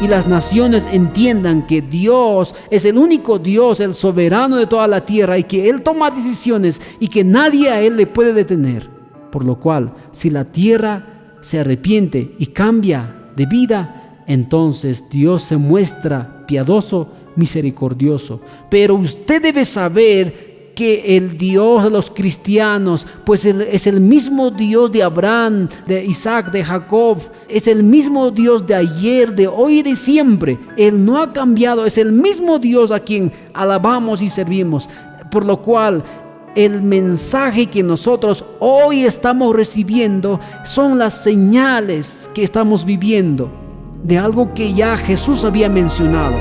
y las naciones entiendan que Dios es el único Dios, el soberano de toda la tierra, y que Él toma decisiones y que nadie a Él le puede detener. Por lo cual, si la tierra se arrepiente y cambia de vida, entonces Dios se muestra piadoso, misericordioso. Pero usted debe saber que el Dios de los cristianos, pues es el mismo Dios de Abraham, de Isaac, de Jacob. Es el mismo Dios de ayer, de hoy y de siempre. Él no ha cambiado, es el mismo Dios a quien alabamos y servimos. Por lo cual, el mensaje que nosotros hoy estamos recibiendo son las señales que estamos viviendo de algo que ya Jesús había mencionado.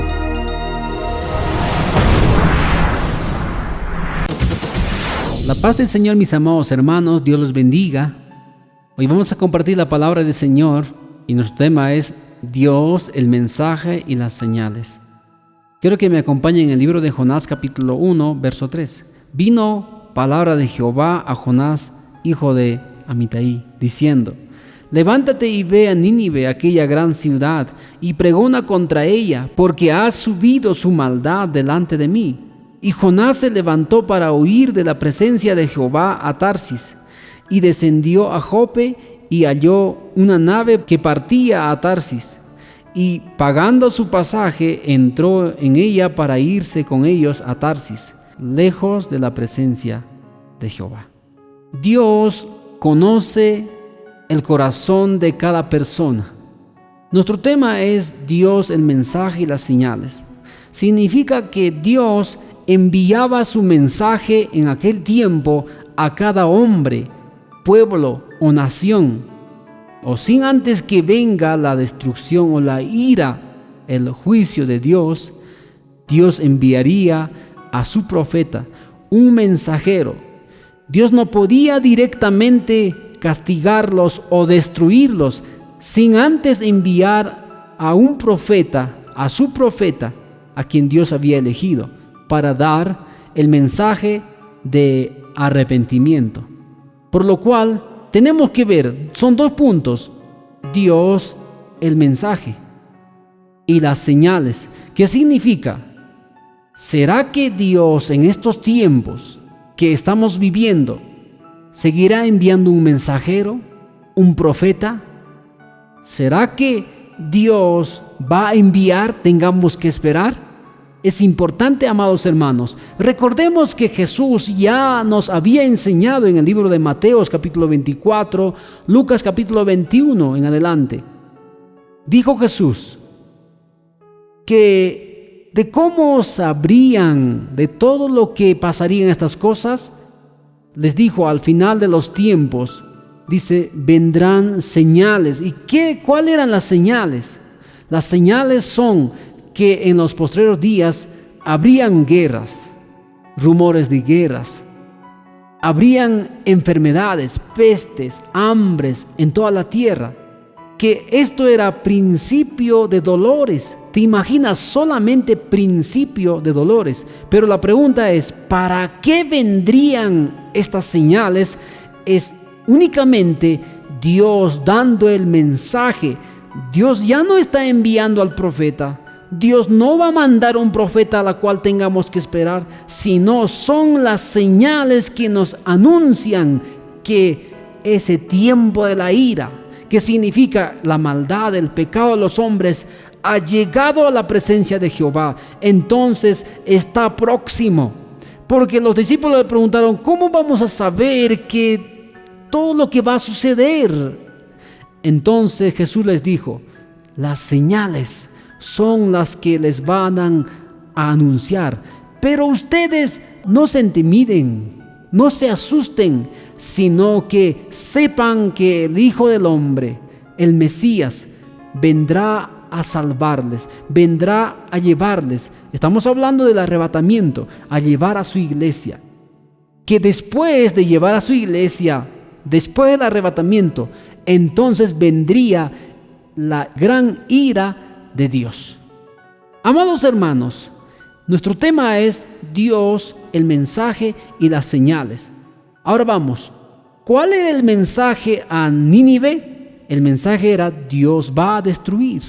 La paz del Señor, mis amados hermanos, Dios los bendiga. Hoy vamos a compartir la palabra del Señor y nuestro tema es Dios, el mensaje y las señales. Quiero que me acompañen en el libro de Jonás capítulo 1, verso 3. Vino palabra de Jehová a Jonás, hijo de Amitai, diciendo: levántate y ve a Nínive, aquella gran ciudad, y pregona contra ella, porque ha subido su maldad delante de mí. Y Jonás se levantó para huir de la presencia de Jehová a Tarsis, y descendió a Jope, y halló una nave que partía a Tarsis, y pagando su pasaje, entró en ella para irse con ellos a Tarsis, lejos de la presencia de Jehová. Dios conoce el corazón de cada persona. Nuestro tema es Dios, el mensaje y las señales. Significa que Dios enviaba su mensaje en aquel tiempo a cada hombre, pueblo o nación, o sin antes que venga la destrucción o la ira, el juicio de Dios. Dios enviaría a su profeta, un mensajero. Dios no podía directamente castigarlos o destruirlos sin antes enviar a un profeta, a su profeta, a quien Dios había elegido, para dar el mensaje de arrepentimiento. Por lo cual tenemos que ver, son dos puntos: Dios, el mensaje, y las señales. ¿Qué significa? ¿Será que Dios en estos tiempos que estamos viviendo seguirá enviando un mensajero, un profeta? ¿Será que Dios va a enviar? Tengamos que esperar. Es importante, amados hermanos, recordemos que Jesús ya nos había enseñado en el libro de Mateo capítulo 24, Lucas capítulo 21 en adelante. Dijo Jesús que de cómo sabrían de todo lo que pasaría en estas cosas, les dijo al final de los tiempos, dice, vendrán señales. ¿Y cuáles eran las señales? Las señales son que en los postreros días habrían guerras, rumores de guerras, habrían enfermedades, pestes, hambres en toda la tierra, que esto era principio de dolores. ¿Te imaginas? Solamente principio de dolores. Pero la pregunta es, ¿para qué vendrían estas señales? Es únicamente Dios dando el mensaje. Dios ya no está enviando al profeta. Dios no va a mandar un profeta a la cual tengamos que esperar, sino son las señales que nos anuncian que ese tiempo de la ira, que significa la maldad, el pecado de los hombres, ha llegado a la presencia de Jehová. Entonces está próximo. Porque los discípulos le preguntaron, ¿cómo vamos a saber que todo lo que va a suceder? Entonces Jesús les dijo, las señales son las que les van a anunciar. Pero ustedes no se intimiden, no se asusten, sino que sepan que el Hijo del Hombre, el Mesías, vendrá a salvarles, vendrá a llevarles. Estamos hablando del arrebatamiento, a llevar a su iglesia. Que después de llevar a su iglesia, después del arrebatamiento, entonces vendría la gran ira de Dios. Amados hermanos, nuestro tema es Dios, el mensaje y las señales. Ahora vamos, ¿cuál era el mensaje a Nínive? El mensaje era: Dios va a destruir.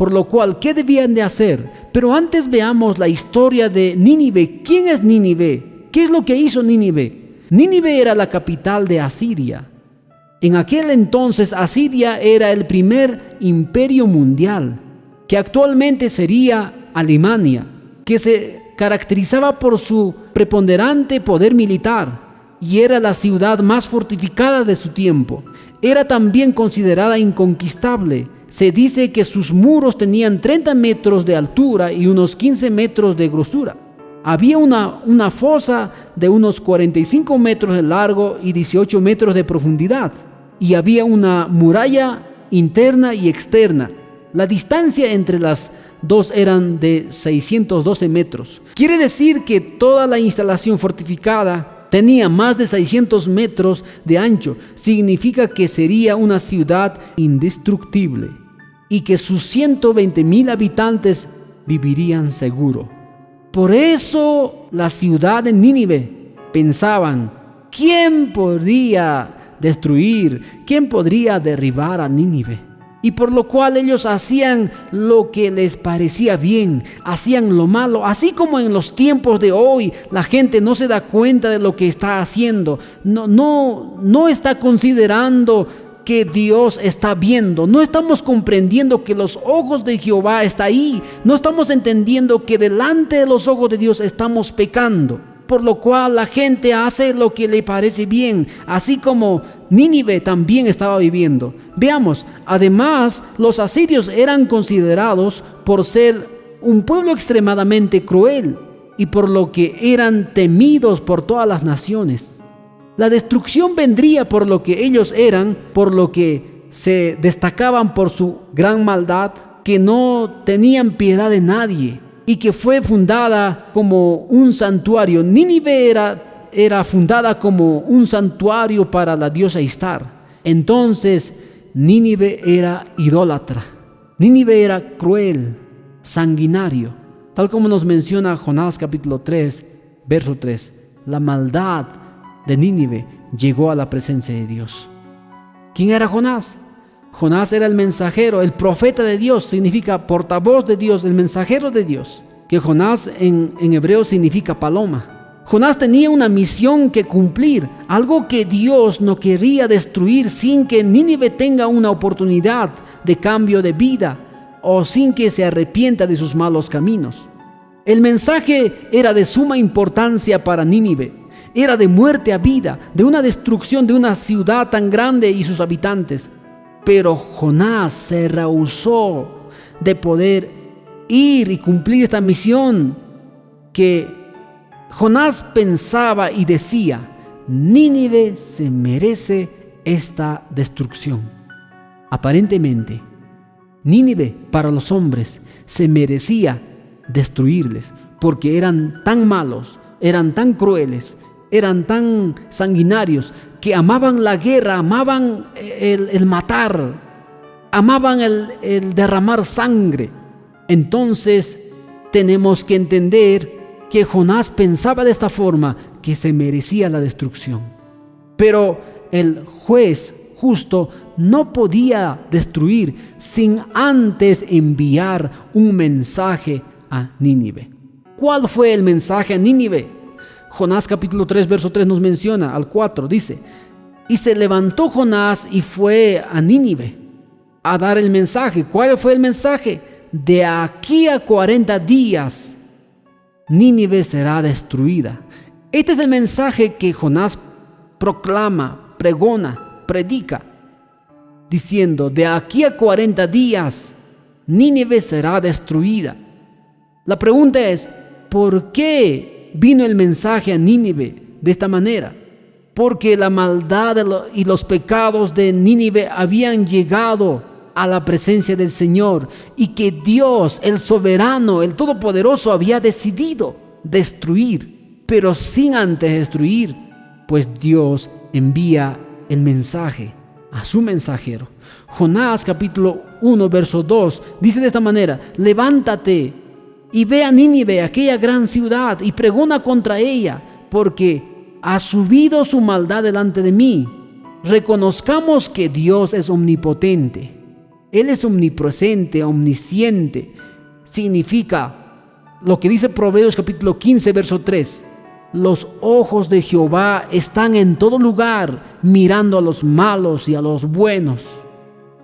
por lo cual, ¿qué debían de hacer? Pero antes veamos la historia de Nínive. ¿Quién es Nínive? ¿Qué es lo que hizo Nínive? Nínive era la capital de Asiria. En aquel entonces Asiria era el primer imperio mundial, que actualmente sería Alemania, que se caracterizaba por su preponderante poder militar y era la ciudad más fortificada de su tiempo. Era también considerada inconquistable. Se dice que sus muros tenían 30 metros de altura y unos 15 metros de grosura. Había una fosa de unos 45 metros de largo y 18 metros de profundidad. Y había una muralla interna y externa. La distancia entre las dos eran de 612 metros. Quiere decir que toda la instalación fortificada tenía más de 600 metros de ancho. Significa que sería una ciudad indestructible y que sus 120,000 habitantes vivirían seguro. Por eso la ciudad de Nínive pensaban, ¿quién podría destruir? ¿Quién podría derribar a Nínive? Y por lo cual ellos hacían lo que les parecía bien, hacían lo malo, así como en los tiempos de hoy la gente no se da cuenta de lo que está haciendo, no está considerando que Dios está viendo, no estamos comprendiendo que los ojos de Jehová están ahí, no estamos entendiendo que delante de los ojos de Dios estamos pecando, por lo cual la gente hace lo que le parece bien, así como Nínive también estaba viviendo. Veamos, además, los asirios eran considerados por ser un pueblo extremadamente cruel y por lo que eran temidos por todas las naciones. La destrucción vendría por lo que ellos eran, por lo que se destacaban por su gran maldad, que no tenían piedad de nadie y que fue fundada como un santuario. Nínive era fundada como un santuario para la diosa Istar. Entonces Nínive era idólatra, Nínive era cruel, sanguinario, tal como nos menciona Jonás capítulo 3, verso 3. La maldad de Nínive llegó a la presencia de Dios. ¿Quién era Jonás? Jonás era el mensajero, el profeta de Dios, significa portavoz de Dios, el mensajero de Dios, que Jonás en hebreo significa paloma. Jonás tenía una misión que cumplir, algo que Dios no quería destruir sin que Nínive tenga una oportunidad de cambio de vida o sin que se arrepienta de sus malos caminos. El mensaje era de suma importancia para Nínive, era de muerte a vida, de una destrucción de una ciudad tan grande y sus habitantes. Pero Jonás se rehusó de poder ir y cumplir esta misión que Jonás pensaba y decía, Nínive se merece esta destrucción. Aparentemente, Nínive para los hombres se merecía destruirles porque eran tan malos, eran tan crueles, eran tan sanguinarios que amaban la guerra, amaban el matar, amaban el derramar sangre. Entonces tenemos que entender que Jonás pensaba de esta forma, que se merecía la destrucción. Pero el juez justo no podía destruir sin antes enviar un mensaje a Nínive. ¿Cuál fue el mensaje a Nínive? Jonás capítulo 3, verso 3 nos menciona, al 4, dice, y se levantó Jonás y fue a Nínive a dar el mensaje. ¿Cuál fue el mensaje? De aquí a 40 días Nínive será destruida. Este es el mensaje que Jonás proclama, pregona, predica, diciendo, de aquí a 40 días Nínive será destruida. La pregunta es, ¿por qué vino el mensaje a Nínive de esta manera? Porque la maldad y los pecados de Nínive habían llegado a la presencia del Señor y que Dios, el soberano, el todopoderoso, había decidido destruir, pero sin antes destruir, pues Dios envía el mensaje a su mensajero. Jonás capítulo 1 verso 2 dice de esta manera, levántate y ve a Nínive, aquella gran ciudad, y pregona contra ella, porque ha subido su maldad delante de mí. Reconozcamos que Dios es omnipotente. Él es omnipresente, omnisciente. Significa lo que dice Proverbios capítulo 15, verso 3. Los ojos de Jehová están en todo lugar, mirando a los malos y a los buenos.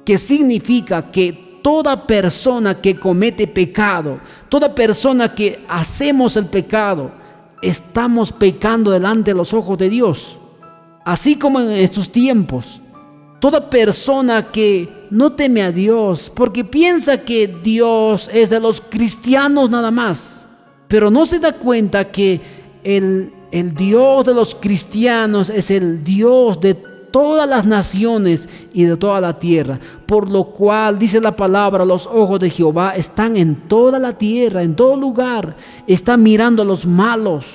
Que significa que toda persona que comete pecado, toda persona que hacemos el pecado, estamos pecando delante de los ojos de Dios. Así como en estos tiempos, toda persona que no teme a Dios porque piensa que Dios es de los cristianos nada más, pero no se da cuenta que el Dios de los cristianos es el Dios de todas las naciones y de toda la tierra, por lo cual dice la palabra, los ojos de Jehová están en toda la tierra, en todo lugar. Está mirando a los malos,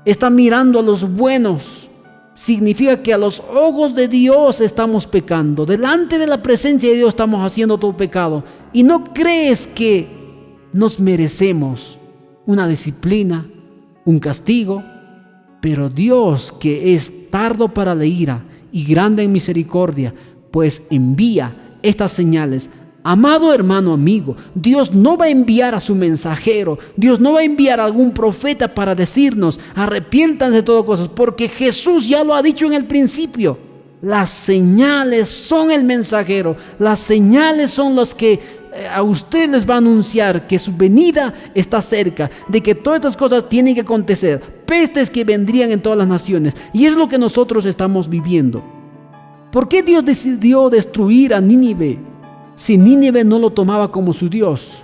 está mirando a los buenos. Significa que a los ojos de Dios estamos pecando, delante de la presencia de Dios estamos haciendo todo pecado. Y no crees que nos merecemos una disciplina, un castigo, pero Dios, que es tardo para la ira y grande en misericordia, pues envía estas señales. Amado hermano, amigo, Dios no va a enviar a su mensajero, Dios no va a enviar a algún profeta para decirnos, arrepiéntanse de todas cosas, porque Jesús ya lo ha dicho en el principio. Las señales son el mensajero, las señales son los que a usted les va a anunciar que su venida está cerca, de que todas estas cosas tienen que acontecer, pestes que vendrían en todas las naciones, y es lo que nosotros estamos viviendo. ¿Por qué Dios decidió destruir a Nínive si Nínive no lo tomaba como su Dios?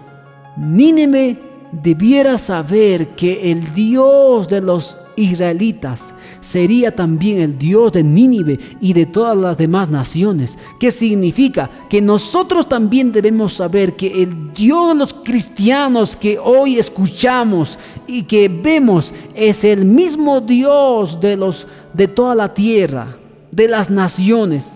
Nínive debiera saber que el Dios de los israelitas sería también el Dios de Nínive y de todas las demás naciones. ¿Qué significa? Que nosotros también debemos saber que el Dios de los cristianos que hoy escuchamos y que vemos es el mismo Dios de toda la tierra, de las naciones.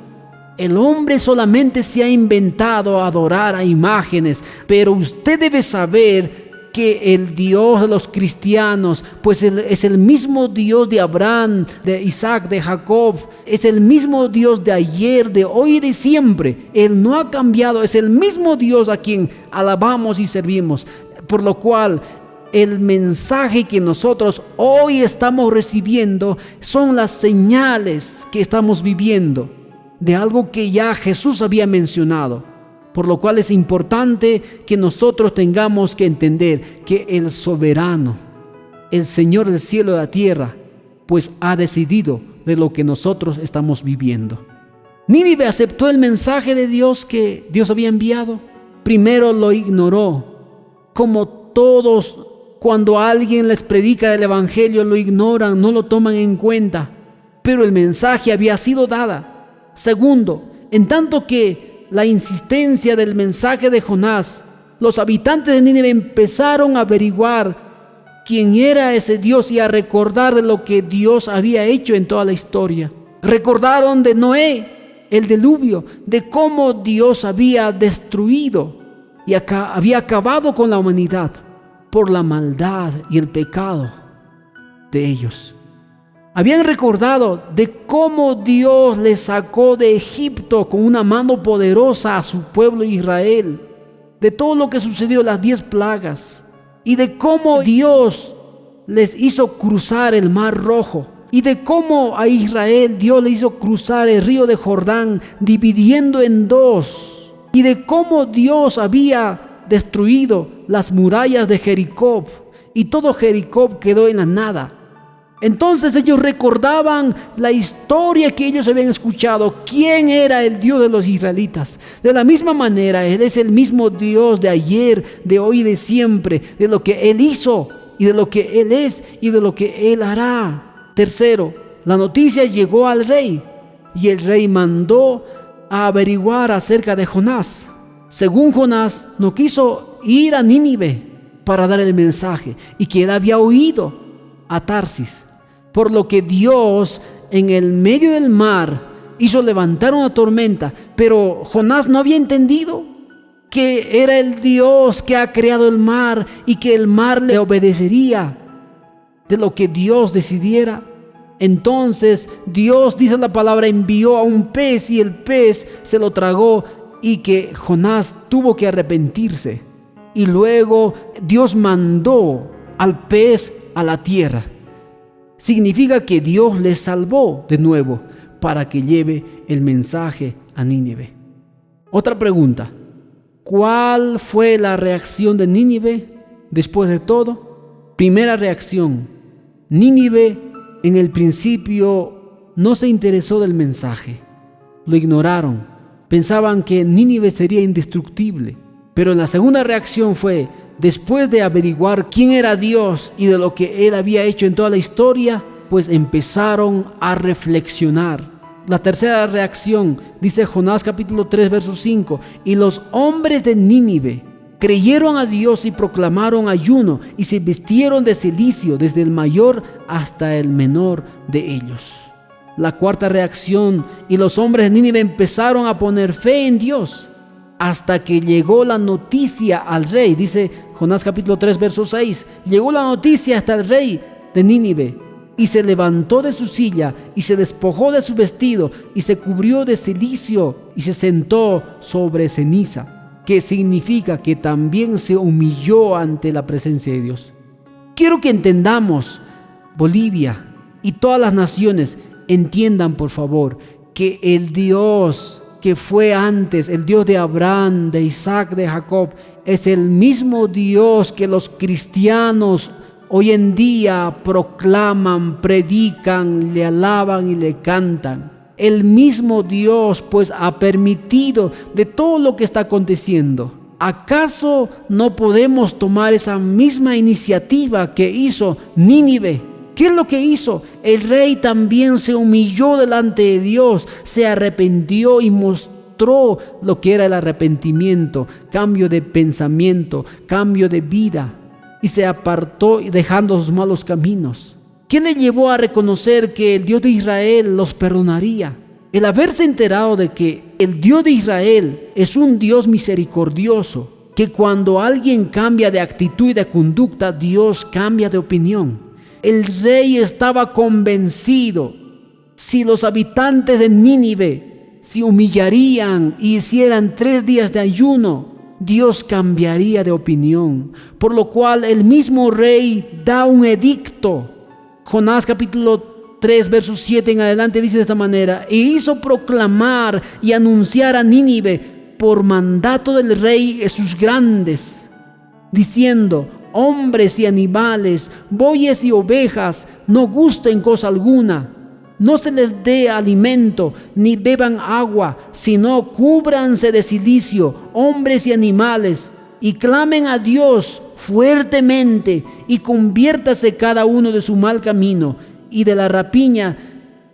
El hombre solamente se ha inventado adorar a imágenes, pero usted debe saber que el Dios de los cristianos, pues es el mismo Dios de Abraham, de Isaac, de Jacob, es el mismo Dios de ayer, de hoy y de siempre. Él no ha cambiado, es el mismo Dios a quien alabamos y servimos, por lo cual el mensaje que nosotros hoy estamos recibiendo son las señales que estamos viviendo de algo que ya Jesús había mencionado. Por lo cual es importante que nosotros tengamos que entender que el soberano, el Señor del cielo y de la tierra, pues ha decidido de lo que nosotros estamos viviendo. Nínive aceptó el mensaje de Dios que Dios había enviado. Primero lo ignoró, como todos cuando alguien les predica del evangelio lo ignoran, no lo toman en cuenta. Pero el mensaje había sido dada. Segundo, en tanto que la insistencia del mensaje de Jonás, los habitantes de Nínive empezaron a averiguar quién era ese Dios y a recordar de lo que Dios había hecho en toda la historia. Recordaron de Noé, el diluvio, de cómo Dios había destruido y había acabado con la humanidad por la maldad y el pecado de ellos. Habían recordado de cómo Dios les sacó de Egipto con una mano poderosa a su pueblo Israel, de todo lo que sucedió, las 10 plagas, y de cómo Dios les hizo cruzar el Mar Rojo, y de cómo a Israel Dios le hizo cruzar el río de Jordán, dividiendo en dos, y de cómo Dios había destruido las murallas de Jericó, y todo Jericó quedó en la nada. Entonces ellos recordaban la historia que ellos habían escuchado, quién era el Dios de los israelitas. De la misma manera, Él es el mismo Dios de ayer, de hoy y de siempre, de lo que Él hizo y de lo que Él es y de lo que Él hará. Tercero, la noticia llegó al rey y el rey mandó a averiguar acerca de Jonás. Según Jonás, no quiso ir a Nínive para dar el mensaje y que él había oído a Tarsis. Por lo que Dios en el medio del mar hizo levantar una tormenta, pero Jonás no había entendido que era el Dios que ha creado el mar y que el mar le obedecería de lo que Dios decidiera. Entonces Dios, dice la palabra, envió a un pez y el pez se lo tragó y que Jonás tuvo que arrepentirse. Y luego Dios mandó al pez a la tierra. Significa que Dios le salvó de nuevo para que lleve el mensaje a Nínive. Otra pregunta: ¿cuál fue la reacción de Nínive después de todo? Primera reacción: Nínive en el principio no se interesó del mensaje, lo ignoraron, pensaban que Nínive sería indestructible. Pero la segunda reacción fue, después de averiguar quién era Dios y de lo que Él había hecho en toda la historia, pues empezaron a reflexionar. La tercera reacción, dice Jonás capítulo 3, verso 5, y los hombres de Nínive creyeron a Dios y proclamaron ayuno y se vistieron de cilicio desde el mayor hasta el menor de ellos. La cuarta reacción, y los hombres de Nínive empezaron a poner fe en Dios hasta que llegó la noticia al rey. Dice Jonás capítulo 3, verso 6, llegó la noticia hasta el rey de Nínive y se levantó de su silla y se despojó de su vestido y se cubrió de cilicio y se sentó sobre ceniza, que significa que también se humilló ante la presencia de Dios. Quiero que entendamos, Bolivia y todas las naciones entiendan, por favor, que el Dios que fue antes, el Dios de Abraham, de Isaac, de Jacob, es el mismo Dios que los cristianos hoy en día proclaman, predican, le alaban y le cantan. El mismo Dios pues ha permitido de todo lo que está aconteciendo. ¿Acaso no podemos tomar esa misma iniciativa que hizo Nínive? ¿Qué es lo que hizo? El rey también se humilló delante de Dios, se arrepintió y mostró lo que era el arrepentimiento, cambio de pensamiento, cambio de vida, y se apartó dejando sus malos caminos. ¿Qué le llevó a reconocer que el Dios de Israel los perdonaría? El haberse enterado de que el Dios de Israel es un Dios misericordioso, que cuando alguien cambia de actitud y de conducta, Dios cambia de opinión. El rey estaba convencido, si los habitantes de Nínive se humillarían y hicieran 3 días de ayuno, Dios cambiaría de opinión. Por lo cual el mismo rey da un edicto. Jonás capítulo 3, versos 7 en adelante dice de esta manera: e hizo proclamar y anunciar a Nínive por mandato del rey y sus grandes, diciendo: hombres y animales, bueyes y ovejas, no gusten cosa alguna, no se les dé alimento, ni beban agua, sino cúbranse de cilicio, hombres y animales, y clamen a Dios fuertemente, y conviértase cada uno de su mal camino y de la rapiña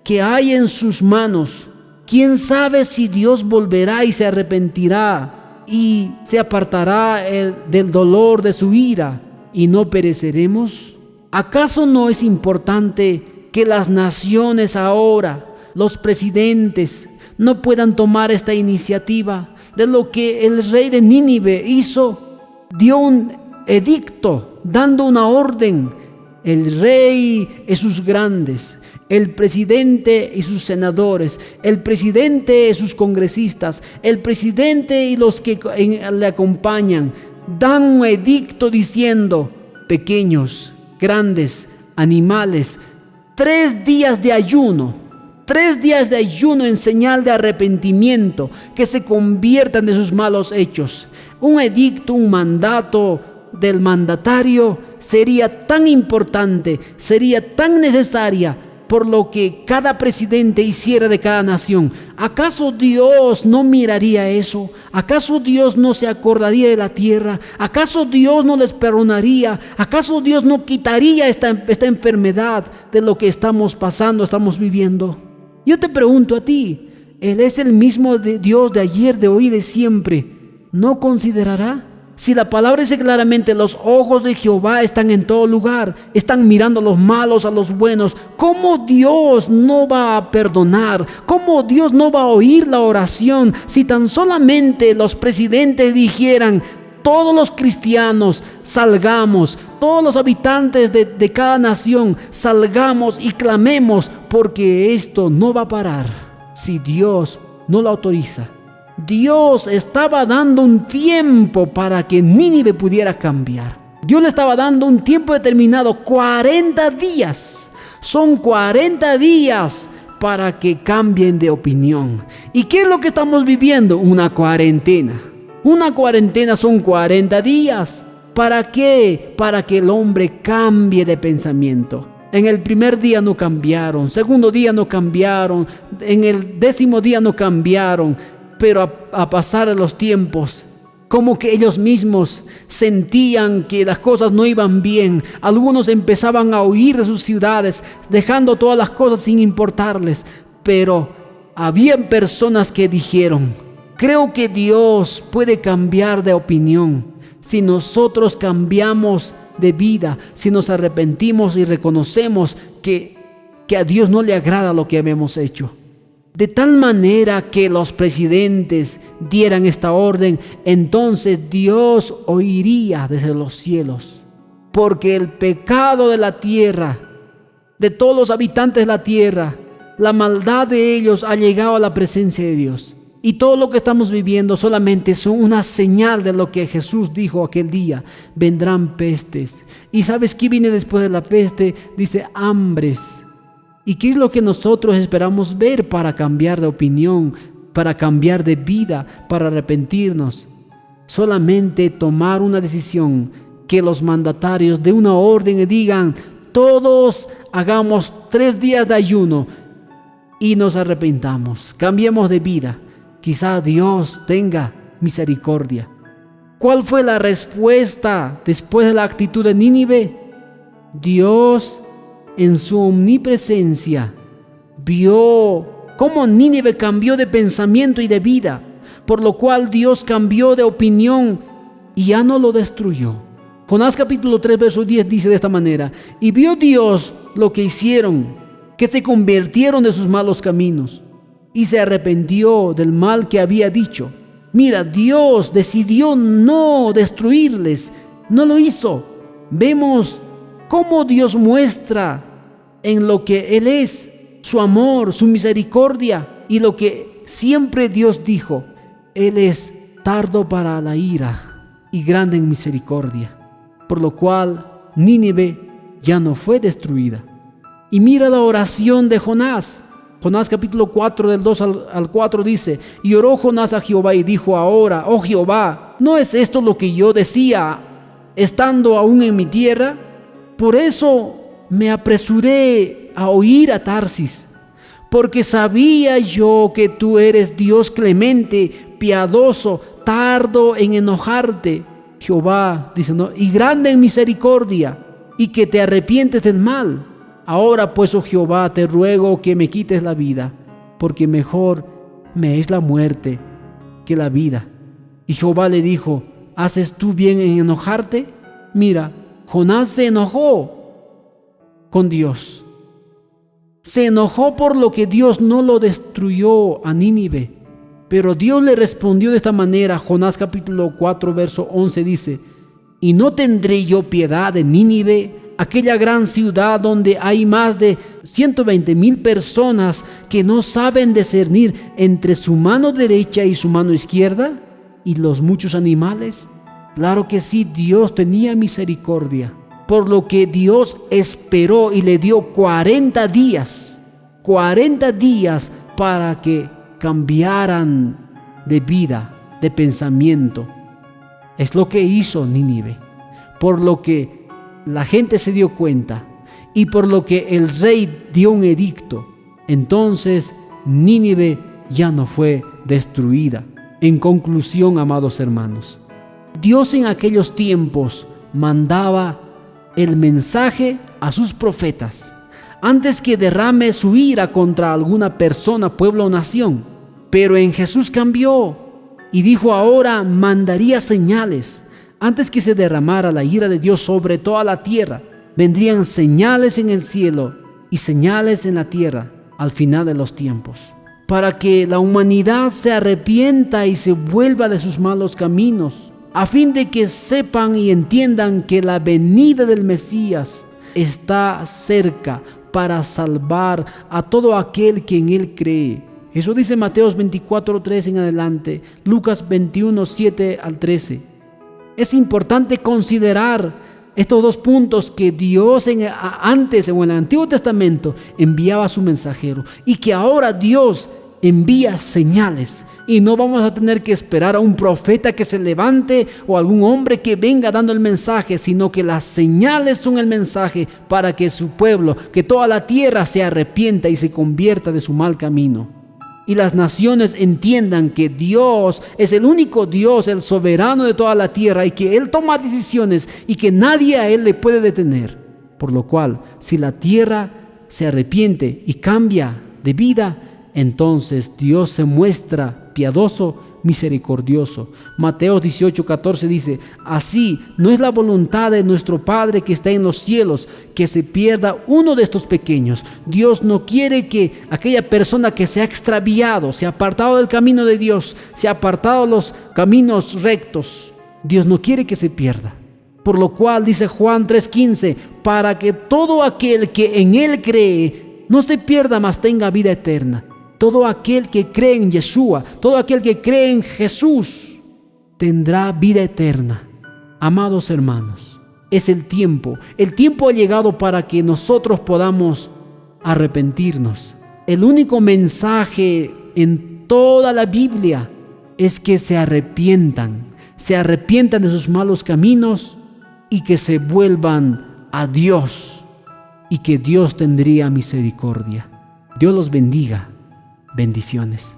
que hay en sus manos. ¿Quién sabe si Dios volverá y se arrepentirá y se apartará del dolor de su ira, y no pereceremos? ¿Acaso no es importante que las naciones ahora, los presidentes, no puedan tomar esta iniciativa de lo que el rey de Nínive hizo? Dio un edicto, dando una orden. El rey y sus grandes, el presidente y sus senadores, el presidente y sus congresistas, el presidente y los que le acompañan, dan un edicto diciendo: pequeños, grandes, animales, 3 días de ayuno, 3 días de ayuno en señal de arrepentimiento, que se conviertan de sus malos hechos. Un edicto, un mandato del mandatario sería tan importante, sería tan necesaria, por lo que cada presidente hiciera de cada nación. ¿Acaso Dios no miraría eso? ¿Acaso Dios no se acordaría de la tierra? ¿Acaso Dios no les perdonaría? ¿Acaso Dios no quitaría esta enfermedad de lo que estamos pasando, estamos viviendo? Yo te pregunto a ti, Él es el mismo Dios de ayer, de hoy y de siempre. ¿No considerará? Si la palabra dice claramente: los ojos de Jehová están en todo lugar, están mirando a los malos, a los buenos, ¿cómo Dios no va a perdonar? ¿Cómo Dios no va a oír la oración? Si tan solamente los presidentes dijeran: todos los cristianos salgamos, todos los habitantes de cada nación salgamos y clamemos, porque esto no va a parar si Dios no lo autoriza. Dios estaba dando un tiempo para que Nínive pudiera cambiar. Dios le estaba dando un tiempo determinado, 40 días. Son 40 días para que cambien de opinión. ¿Y qué es lo que estamos viviendo? Una cuarentena. Una cuarentena son 40 días. ¿Para qué? Para que el hombre cambie de pensamiento. En el primer día no cambiaron, segundo día no cambiaron, en el 10º día no cambiaron, pero a pasar los tiempos, como que ellos mismos sentían que las cosas no iban bien. Algunos empezaban a huir de sus ciudades, dejando todas las cosas sin importarles. Pero habían personas que dijeron: creo que Dios puede cambiar de opinión si nosotros cambiamos de vida, si nos arrepentimos y reconocemos que a Dios no le agrada lo que habíamos hecho. De tal manera que los presidentes dieran esta orden, entonces Dios oiría desde los cielos. Porque el pecado de la tierra, de todos los habitantes de la tierra, la maldad de ellos ha llegado a la presencia de Dios. Y todo lo que estamos viviendo solamente son una señal de lo que Jesús dijo aquel día: vendrán pestes. ¿Y sabes qué viene después de la peste? Dice hambres. ¿Y qué es lo que nosotros esperamos ver para cambiar de opinión, para cambiar de vida, para arrepentirnos? Solamente tomar una decisión, que los mandatarios de una orden digan: todos hagamos 3 días de ayuno y nos arrepentamos, cambiemos de vida. Quizá Dios tenga misericordia. ¿Cuál fue la respuesta después de la actitud de Nínive? Dios, en su omnipresencia, vio cómo Nínive cambió de pensamiento y de vida, por lo cual Dios cambió de opinión y ya no lo destruyó. Jonás capítulo 3 verso 10 dice de esta manera: y vio Dios lo que hicieron, que se convirtieron de sus malos caminos, y se arrepintió del mal que había dicho. Mira, Dios decidió no destruirles, no lo hizo. Vemos cómo Dios muestra en lo que Él es, su amor, su misericordia, y lo que siempre Dios dijo: Él es tardo para la ira y grande en misericordia. Por lo cual Nínive ya no fue destruida. Y mira la oración de Jonás. Jonás capítulo 4 del 2 al 4 dice: y oró Jonás a Jehová y dijo: ahora, oh Jehová, ¿no es esto lo que yo decía estando aún en mi tierra? Por eso me apresuré a oír a Tarsis, porque sabía yo que tú eres Dios clemente, piadoso, tardo en enojarte. Jehová dice, ¿no?, y grande en misericordia, y que te arrepientes del mal. Ahora pues, oh Jehová, te ruego que me quites la vida, porque mejor me es la muerte que la vida. Y Jehová le dijo: ¿haces tú bien en enojarte? Mira, Jonás se enojó con Dios. Se enojó por lo que Dios no lo destruyó a Nínive. Pero Dios le respondió de esta manera. Jonás capítulo 4 verso 11 dice: ¿y no tendré yo piedad de Nínive, aquella gran ciudad donde hay más de 120,000 personas que no saben discernir entre su mano derecha y su mano izquierda, y los muchos animales? Claro que sí, Dios tenía misericordia, por lo que Dios esperó y le dio 40 días para que cambiaran de vida, de pensamiento. Es lo que hizo Nínive, por lo que la gente se dio cuenta y por lo que el rey dio un edicto. Entonces Nínive ya no fue destruida. En conclusión, amados hermanos, Dios en aquellos tiempos mandaba el mensaje a sus profetas antes que derrame su ira contra alguna persona, pueblo o nación. Pero en Jesús cambió y dijo: ahora mandaría señales. Antes que se derramara la ira de Dios sobre toda la tierra, vendrían señales en el cielo y señales en la tierra al final de los tiempos, para que la humanidad se arrepienta y se vuelva de sus malos caminos, a fin de que sepan y entiendan que la venida del Mesías está cerca para salvar a todo aquel que en Él cree. Eso dice Mateos 24:3 en adelante, Lucas 21:7 al 13. Es importante considerar estos dos puntos, que Dios antes o en el Antiguo Testamento enviaba a su mensajero y que ahora Dios envía señales, y no vamos a tener que esperar a un profeta que se levante o algún hombre que venga dando el mensaje, sino que las señales son el mensaje para que su pueblo, que toda la tierra se arrepienta y se convierta de su mal camino. Y las naciones entiendan que Dios es el único Dios, el soberano de toda la tierra, y que Él toma decisiones y que nadie a Él le puede detener. Por lo cual, si la tierra se arrepiente y cambia de vida, entonces Dios se muestra piadoso, misericordioso. Mateo 18:14 dice: así no es la voluntad de nuestro Padre que está en los cielos que se pierda uno de estos pequeños. Dios no quiere que aquella persona que se ha extraviado, se ha apartado del camino de Dios, se ha apartado de los caminos rectos, Dios no quiere que se pierda. Por lo cual dice Juan 3:15: para que todo aquel que en Él cree no se pierda, mas tenga vida eterna. Todo aquel que cree en Yeshua, todo aquel que cree en Jesús, tendrá vida eterna. Amados hermanos, es el tiempo ha llegado para que nosotros podamos arrepentirnos. El único mensaje en toda la Biblia es que se arrepientan de sus malos caminos y que se vuelvan a Dios, y que Dios tendría misericordia. Dios los bendiga. Bendiciones.